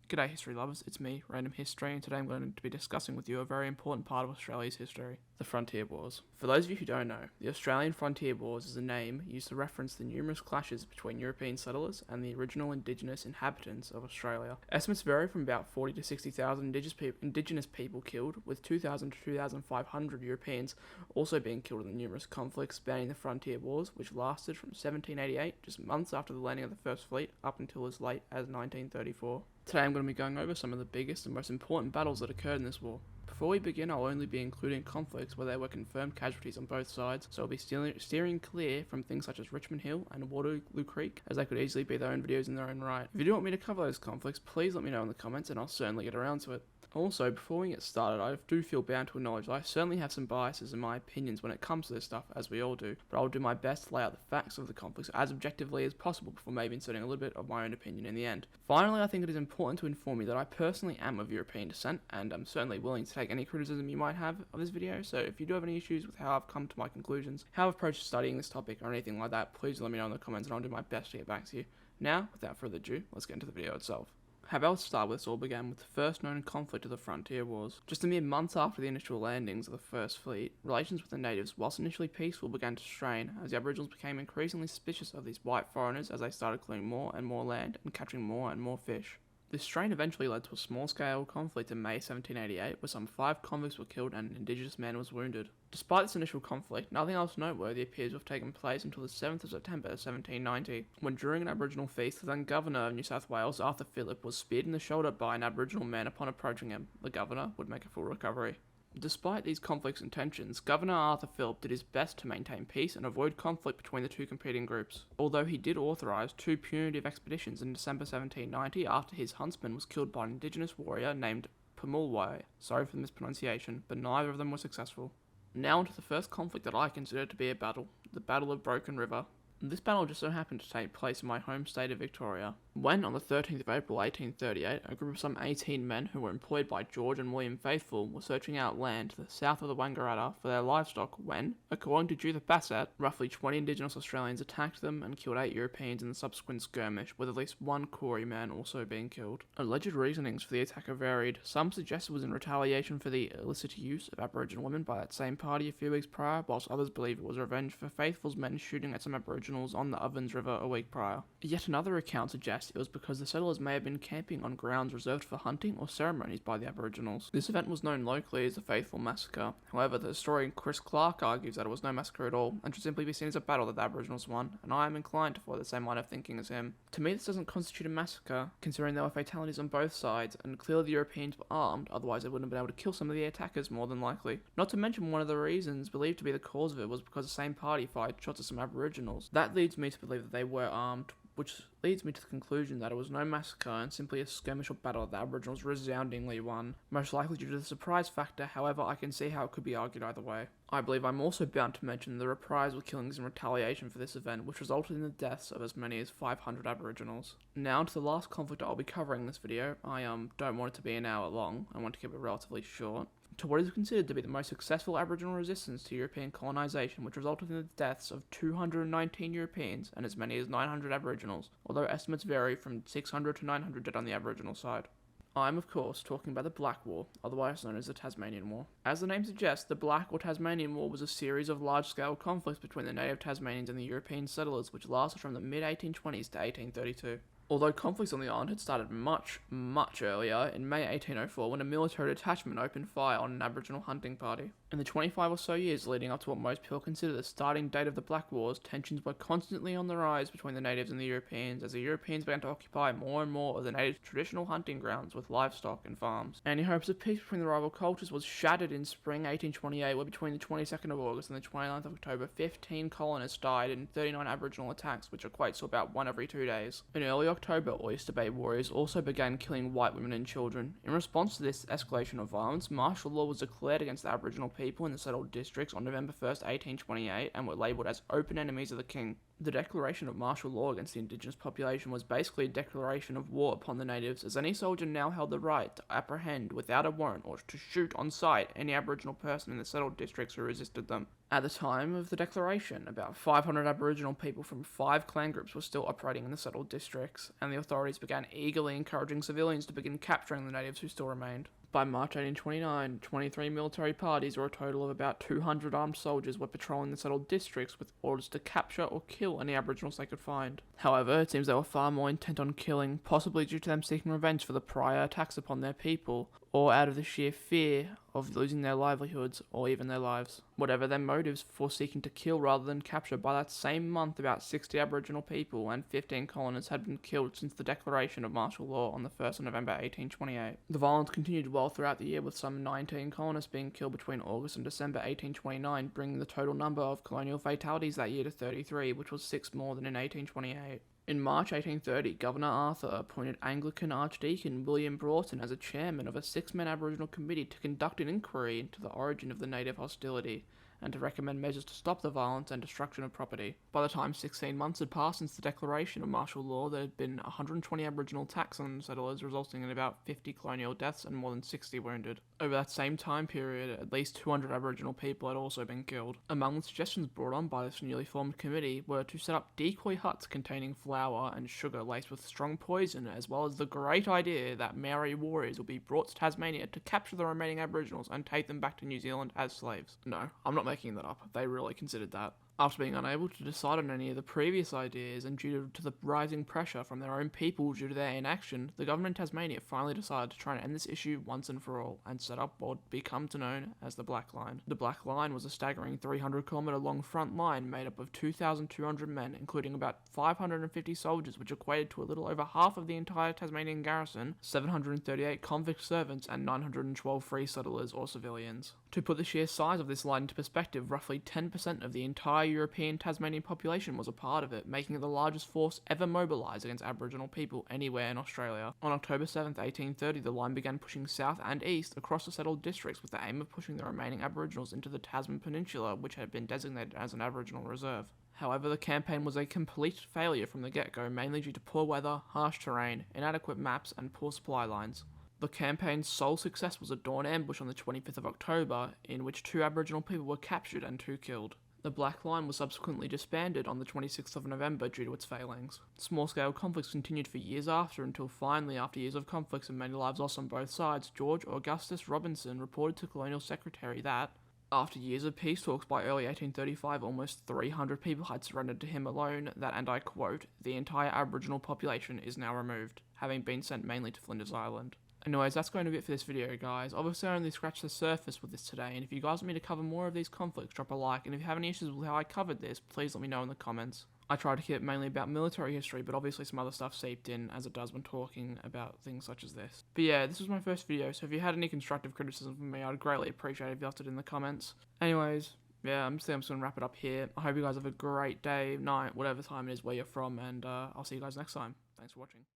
G'day history lovers, it's me, Random History, and today I'm going to be discussing with you a very important part of Australia's history, the Frontier Wars. For those of you who don't know, the Australian Frontier Wars is a name used to reference the numerous clashes between European settlers and the original indigenous inhabitants of Australia. Estimates vary from about 40 to 60,000 indigenous people killed, with 2,000 to 2,500 Europeans also being killed in the numerous conflicts spanning the Frontier Wars, which lasted from 1788, just months after the landing of the First Fleet, up until as late as 1934. Today I'm going to be going over some of the biggest and most important battles that occurred in this war. Before we begin, I'll only be including conflicts where there were confirmed casualties on both sides, so I'll be steering clear from things such as Richmond Hill and Waterloo Creek, as they could easily be their own videos in their own right. If you do want me to cover those conflicts, please let me know in the comments and I'll certainly get around to it. Also, before we get started, I do feel bound to acknowledge that I certainly have some biases in my opinions when it comes to this stuff, as we all do, but I'll do my best to lay out the facts of the conflicts as objectively as possible before maybe inserting a little bit of my own opinion in the end. Finally, I think it is important to inform you that I personally am of European descent, and I'm certainly willing to take any criticism you might have of this video, so if you do have any issues with how I've come to my conclusions, how I've approached studying this topic, or anything like that, please let me know in the comments and I'll do my best to get back to you. Now, without further ado, let's get into the video itself. How about start with this all began with the first known conflict of the Frontier Wars. Just a mere months after the initial landings of the First Fleet, relations with the natives, whilst initially peaceful, began to strain as the Aboriginals became increasingly suspicious of these white foreigners as they started clearing more and more land and capturing more and more fish. This strain eventually led to a small-scale conflict in May 1788, where some 5 convicts were killed and an Indigenous man was wounded. Despite this initial conflict, nothing else noteworthy appears to have taken place until the 7th of September 1790, when during an Aboriginal feast, the then Governor of New South Wales, Arthur Phillip, was speared in the shoulder by an Aboriginal man upon approaching him. The Governor would make a full recovery. Despite these conflicts and tensions, Governor Arthur Phillip did his best to maintain peace and avoid conflict between the two competing groups, although he did authorise 2 punitive expeditions in December 1790 after his huntsman was killed by an Indigenous warrior named Pumulwai. Sorry for the mispronunciation, but neither of them were successful. Now onto the first conflict that I consider to be a battle, the Battle of Broken River. This battle just so happened to take place in my home state of Victoria, when on the 13th of April 1838, a group of some 18 men who were employed by George and William Faithfull were searching out land to the south of the Wangaratta for their livestock when, according to Judith Bassett, roughly 20 Indigenous Australians attacked them and killed 8 Europeans in the subsequent skirmish, with at least 1 Koori man also being killed. Alleged reasonings for the attacker varied. Some suggest it was in retaliation for the illicit use of Aboriginal women by that same party a few weeks prior, whilst others believe it was revenge for Faithfull's men shooting at some Aboriginals on the Ovens River a week prior. Yet another account suggests it was because the settlers may have been camping on grounds reserved for hunting or ceremonies by the Aboriginals. This event was known locally as the Faithfull Massacre. However, the historian Chris Clark argues that it was no massacre at all, and should simply be seen as a battle that the Aboriginals won, and I am inclined to follow the same line of thinking as him. To me, this doesn't constitute a massacre, considering there were fatalities on both sides, and clearly the Europeans were armed, otherwise they wouldn't have been able to kill some of the attackers more than likely. Not to mention one of the reasons believed to be the cause of it was because the same party fired shots at some Aboriginals. That leads me to believe that they were armed, which leads me to the conclusion that it was no massacre and simply a skirmish or battle that the Aboriginals resoundingly won, most likely due to the surprise factor. However, I can see how it could be argued either way. I believe I'm also bound to mention the reprisal killings in retaliation for this event, which resulted in the deaths of as many as 500 Aboriginals. Now to the last conflict I'll be covering in this video. I don't want it to be an hour long, I want to keep it relatively short. To what is considered to be the most successful Aboriginal resistance to European colonisation, which resulted in the deaths of 219 Europeans and as many as 900 Aboriginals, although estimates vary from 600 to 900 dead on the Aboriginal side. I'm, of course, talking about the Black War, otherwise known as the Tasmanian War. As the name suggests, the Black or Tasmanian War was a series of large-scale conflicts between the native Tasmanians and the European settlers, which lasted from the mid-1820s to 1832. Although conflicts on the island had started much earlier, in May 1804 when a military detachment opened fire on an Aboriginal hunting party. In the 25 or so years leading up to what most people consider the starting date of the Black Wars, tensions were constantly on the rise between the natives and the Europeans, as the Europeans began to occupy more and more of the natives' traditional hunting grounds with livestock and farms. Any hopes of peace between the rival cultures was shattered in spring 1828, where between the 22nd of August and the 29th of October, 15 colonists died in 39 Aboriginal attacks, which equates to about 1 every 2 days. In early October, Oyster Bay warriors also began killing white women and children. In response to this escalation of violence, martial law was declared against the Aboriginal people in the settled districts on November 1st, 1828, and were labelled as open enemies of the king. The declaration of martial law against the indigenous population was basically a declaration of war upon the natives, as any soldier now held the right to apprehend without a warrant or to shoot on sight any Aboriginal person in the settled districts who resisted them. At the time of the declaration, about 500 Aboriginal people from 5 clan groups were still operating in the settled districts, and the authorities began eagerly encouraging civilians to begin capturing the natives who still remained. By March 1829, 23 military parties, or a total of about 200 armed soldiers, were patrolling the settled districts with orders to capture or kill any Aboriginals they could find. However, it seems they were far more intent on killing, possibly due to them seeking revenge for the prior attacks upon their people, or out of the sheer fear of losing their livelihoods or even their lives. Whatever their motives for seeking to kill rather than capture, by that same month about 60 Aboriginal people and 15 colonists had been killed since the declaration of martial law on the 1st of November 1828. The violence continued well throughout the year, with some 19 colonists being killed between August and December 1829, bringing the total number of colonial fatalities that year to 33, which was 6 more than in 1828. In March 1830, Governor Arthur appointed Anglican Archdeacon William Broughton as a chairman of a 6-man Aboriginal committee to conduct an inquiry into the origin of the native hostility, and to recommend measures to stop the violence and destruction of property. By the time 16 months had passed since the declaration of martial law, there had been 120 Aboriginal attacks on settlers, resulting in about 50 colonial deaths and more than 60 wounded. Over that same time period, at least 200 Aboriginal people had also been killed. Among the suggestions brought on by this newly formed committee were to set up decoy huts containing flour and sugar laced with strong poison, as well as the great idea that Maori warriors would be brought to Tasmania to capture the remaining Aboriginals and take them back to New Zealand as slaves. No, I'm not making that up. They really considered that. After being unable to decide on any of the previous ideas, and due to the rising pressure from their own people due to their inaction, the government in Tasmania finally decided to try and end this issue once and for all, and set up what would become known as the Black Line. The Black Line was a staggering 300-kilometre long front line made up of 2,200 men, including about 550 soldiers, which equated to a little over half of the entire Tasmanian garrison, 738 convict servants, and 912 free settlers or civilians. To put the sheer size of this line into perspective, roughly 10% of the entire European Tasmanian population was a part of it, making it the largest force ever mobilised against Aboriginal people anywhere in Australia. On October 7, 1830, the line began pushing south and east across the settled districts with the aim of pushing the remaining Aboriginals into the Tasman Peninsula, which had been designated as an Aboriginal reserve. However, the campaign was a complete failure from the get-go, mainly due to poor weather, harsh terrain, inadequate maps, and poor supply lines. The campaign's sole success was a dawn ambush on the 25th of October, in which 2 Aboriginal people were captured and 2 killed. The Black Line was subsequently disbanded on the 26th of November due to its failings. Small-scale conflicts continued for years after, until finally, after years of conflicts and many lives lost on both sides, George Augustus Robinson reported to Colonial Secretary that, after years of peace talks by early 1835, almost 300 people had surrendered to him alone, that, and I quote, "the entire Aboriginal population is now removed, having been sent mainly to Flinders Island." Anyways, that's going to be it for this video, guys. Obviously, I only scratched the surface with this today, and if you guys want me to cover more of these conflicts, drop a like, and if you have any issues with how I covered this, please let me know in the comments. I try to keep it mainly about military history, but obviously some other stuff seeped in, as it does when talking about things such as this. But yeah, this was my first video, so if you had any constructive criticism from me, I'd greatly appreciate it if you left it in the comments. Anyways, yeah, I'm just going to wrap it up here. I hope you guys have a great day, night, whatever time it is where you're from, and I'll see you guys next time. Thanks for watching.